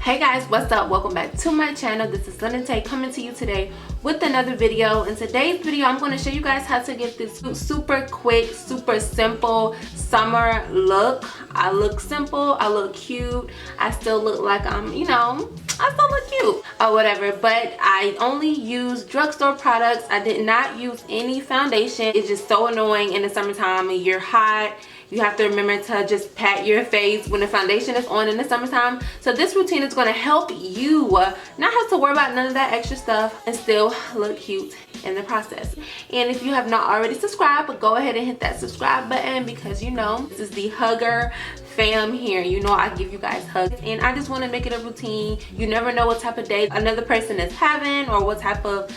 Hey guys, what's up? Welcome back to my channel. This is Tay coming to you today with another video. In today's video, I'm going to show you guys how to get this super quick, super simple summer look. I look simple, I look cute, I still look like I'm, I still look cute or whatever, but I only use drugstore products. I did not use any foundation. It's just so annoying in the summertime and you're hot. You have to remember to just pat your face when the foundation is on in the summertime. So this routine is going to help you not have to worry about none of that extra stuff and still look cute in the process. And if you have not already subscribed, go ahead and hit that subscribe button because this is the hugger fam here. I give you guys hugs and I just want to make it a routine. You never know what type of day another person is having or what type of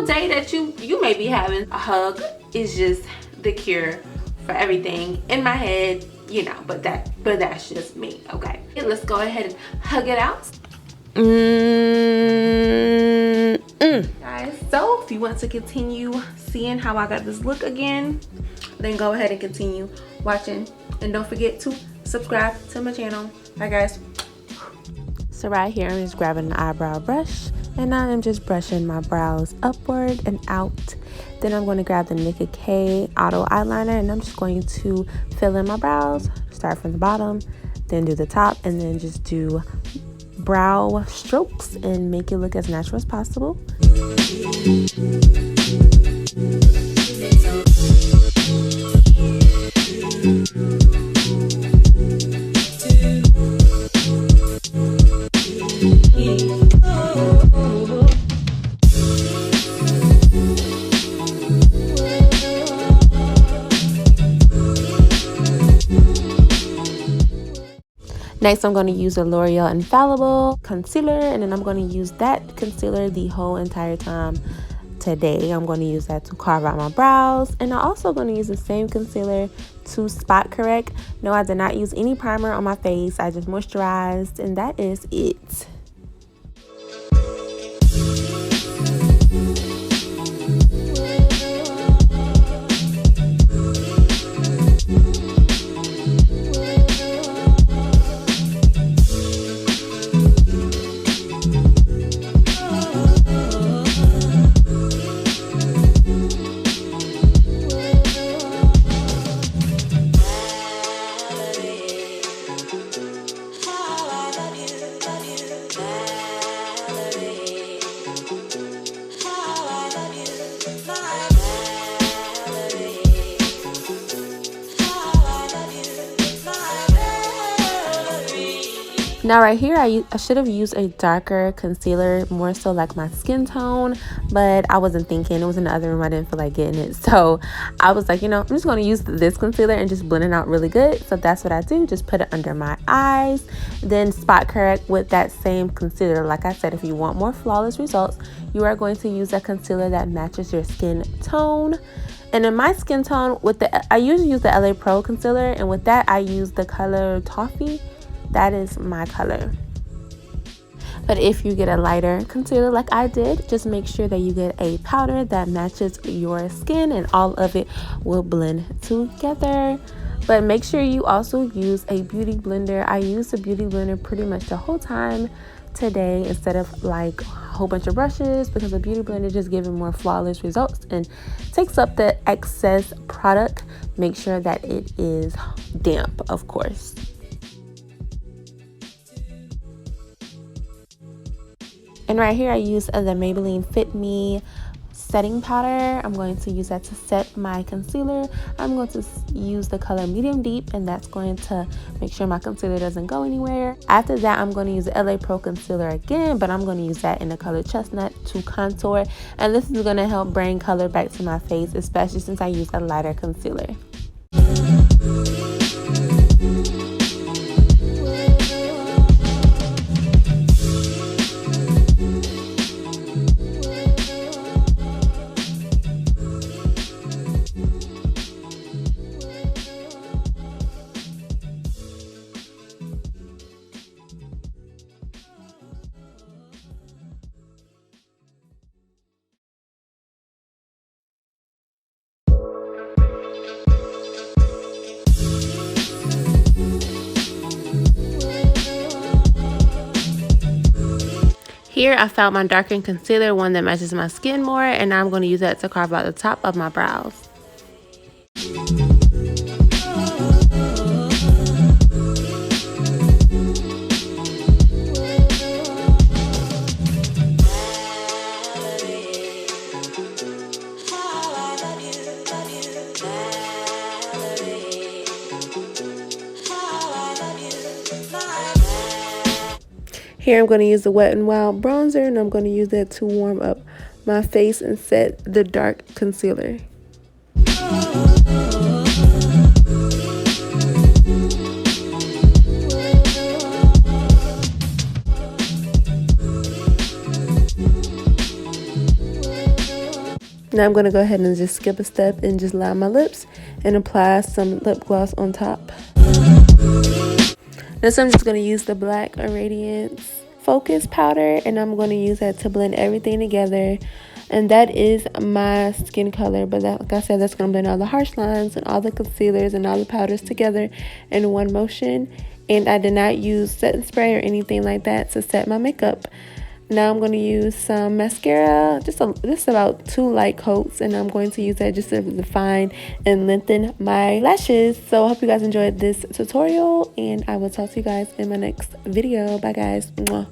day that you may be having. A hug is just the cure for everything in my head, but that's just me. Okay, let's go ahead and hug it out. Guys, so if you want to continue seeing how I got this look again, then go ahead and continue watching and don't forget to subscribe to my channel. Bye guys. So right here I'm just grabbing an eyebrow brush and I am just brushing my brows upward and out. Then I'm going to grab the Nicka K Auto Eyeliner and I'm just going to fill in my brows. Start from the bottom, then do the top, and then just do brow strokes and make it look as natural as possible. Next, I'm going to use the L'Oreal Infallible Concealer, and then I'm going to use that concealer the whole entire time today. I'm going to use that to carve out my brows, and I'm also going to use the same concealer to spot correct. No, I did not use any primer on my face. I just moisturized, and that is it. Now right here, I should have used a darker concealer, more so like my skin tone, but I wasn't thinking. It was in the other room. I didn't feel like getting it. So I was like, I'm just going to use this concealer and just blend it out really good. So that's what I do. Just put it under my eyes, then spot correct with that same concealer. Like I said, if you want more flawless results, you are going to use a concealer that matches your skin tone. And in my skin tone, I usually use the LA Pro concealer, and with that, I use the color Toffee. That is my color. But if you get a lighter concealer like I did, just make sure that you get a powder that matches your skin and all of it will blend together. But make sure you also use a beauty blender. I use the beauty blender pretty much the whole time today instead of like a whole bunch of brushes, because the beauty blender just giving more flawless results and takes up the excess product. Make sure that it is damp, of course. And right here I use the Maybelline Fit Me setting powder. I'm going to use that to set my concealer. I'm going to use the color Medium Deep, and that's going to make sure my concealer doesn't go anywhere. After that, I'm going to use the LA Pro concealer again, but I'm going to use that in the color Chestnut to contour. And this is going to help bring color back to my face, especially since I use a lighter concealer. Here I found my darkened concealer, one that matches my skin more, and now I'm going to use that to carve out the top of my brows. Here I'm going to use the Wet n Wild bronzer, and I'm going to use that to warm up my face and set the dark concealer. Now I'm going to go ahead and just skip a step and just line my lips and apply some lip gloss on top. Next, I'm just going to use the Black Radiance Focus Powder, and I'm going to use that to blend everything together. And that is my skin color, but like I said, that's going to blend all the harsh lines and all the concealers and all the powders together in one motion. And I did not use setting spray or anything like that to set my makeup. Now I'm going to use some mascara, just about 2 light coats, and I'm going to use that just to define and lengthen my lashes. So I hope you guys enjoyed this tutorial, and I will talk to you guys in my next video. Bye guys. Mwah.